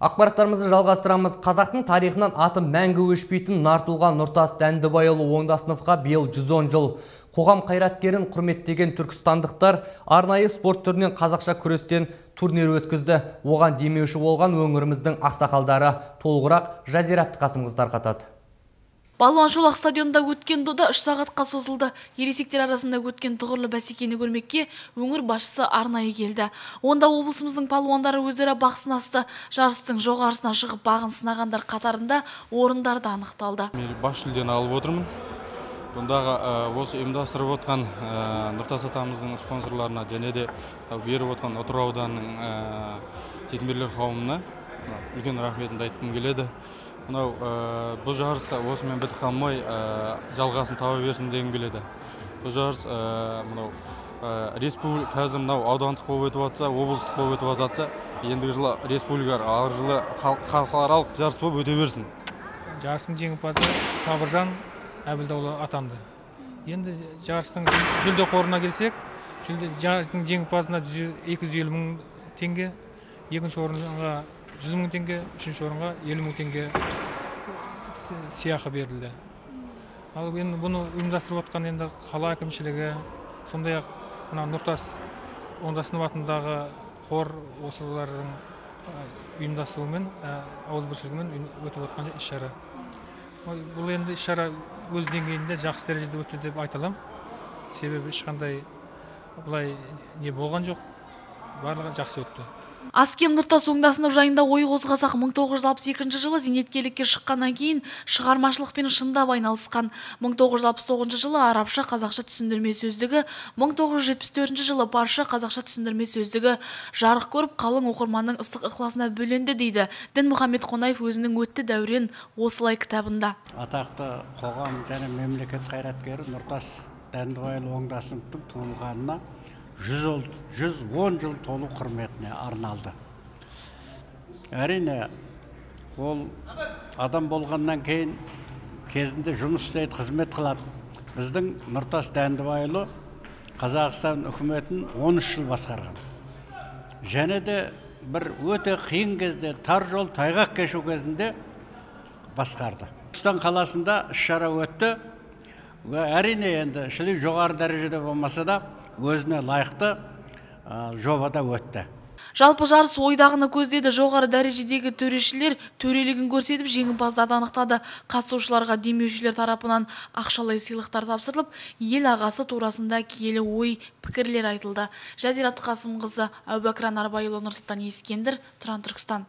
Ақпараттарымызды жалғастырамыз. Қазақтың тарихынан аты мәңгі өшпейтін Нартулған Нұртас Дәндібайұлы Оңдасыновқа биыл 110 жыл. Қоғам қайраткерін құрметтеген түркістандықтар арнайы спорт түрінен қазақша күрестен турнир өткізді. Оған демеуші болған өңіріміздің ақсақалдары. Толығырақ Жазира Әбдіқасымқызы тарқатады. Балуан Шолақ стадионында өткен дода 3 сағатқа созылды. Ересектер арасында өткен тұғырлы бәсекені көрмекке өңір басшысы арнайы келді. Онда облысымыздың палуандары өздері бақ сынасты. Жарыстың жоғарысына шығып бағын сынағандар қатарында орындарды анықталды. Мен бас жүлдені алып отырмын. Бұндағы осы ұйымдастырып отқан Нұртас атамыздың спонсорларына және де беріп отқан Отырар ауданының жетімдерлер қауымына үлкен рахметімді айтқым келеді. Бұл жарыс осымен бітіп қалмай жалғасын таба берсін дегім келеді. Бұл жарыс қазір аудандық болып өтіп жатса, облыстық болып өтіп жатса, ендігі жылы республикалық, алғы жылы халықаралық жарыс болып өте берсін. Жарыстың жеңімпазы Сабыржан Әбілдаулы атанды. Енді жарыстың жүлде қорына келсек, жарыстың жеңімпазына 250 мың теңге, екінші орынға 100 мың теңге, үшінші орынға 50 мың теңге сыйақы берілді. Ал енді бұны ұйымдастырып отқан енді қала әкімшілігі, сондай-ақ Нұртас Оңдасынов атындағы қор осылардың ұйымдастыруымен, ауызбіршілігімен өтіп отқан іс-шара. Бұл енді іс-шара өз деңгейінде жақсы дәрежеде өтті деп айта аламын. Себебі ешқандай бұлай не болған жоқ, барлығы жақсы өтті. Аскем Нұртас Оңдасынов жайында ой қозғасақ, 1962 жылы зейнеткерлікке шыққаннан кейін шығармашылықпен шындап айналысқан. 1969 жылы арабша қазақша түсіндірме сөздігі, 1974 жылы парша қазақша түсіндірме сөздігі жарық көріп, қалың оқырманның ыстық ықыласына бөленді дейді Дінмұхамед Қонаев өзінің өтті дәурен осылай кітабында. Атақты қоғам және мемлекет қайраткері Нұртас Дәндібайұлы Оңдасыновтың туылғанына 110 жыл толу құрметіне арналды. Әрине, ол адам болғаннан кейін кезінде жұмыс істейді, қызмет қылады. Біздің Нұртас Дәндібайұлы Қазақстан үкіметін 13 жыл басқарған. Және де бір өте қиын кезде, тар жол тайғақ кешу кезінде басқарды. Түркістан қаласында іс-шара өтті. Әрине, енді шілей жоғары дәрежеде болмаса да, өзіне лайықты жобада өтті. Жалпы жарыс ойдағыны көздеді. Жоғары дәрежедегі төрешілер төрелігін көрсетіп, жеңімпаздарды анықтады. Қатысушыларға демеушілер тарапынан ақшалай сыйлықтар тапсырылып, ел ағасы турасында киелі ой, пікірлер айтылды. Жазира Әбдіқасымқызы, Әубәкір Анарбайұлы, Нұрсұлтан Ескендір, Тұран, Түркістан.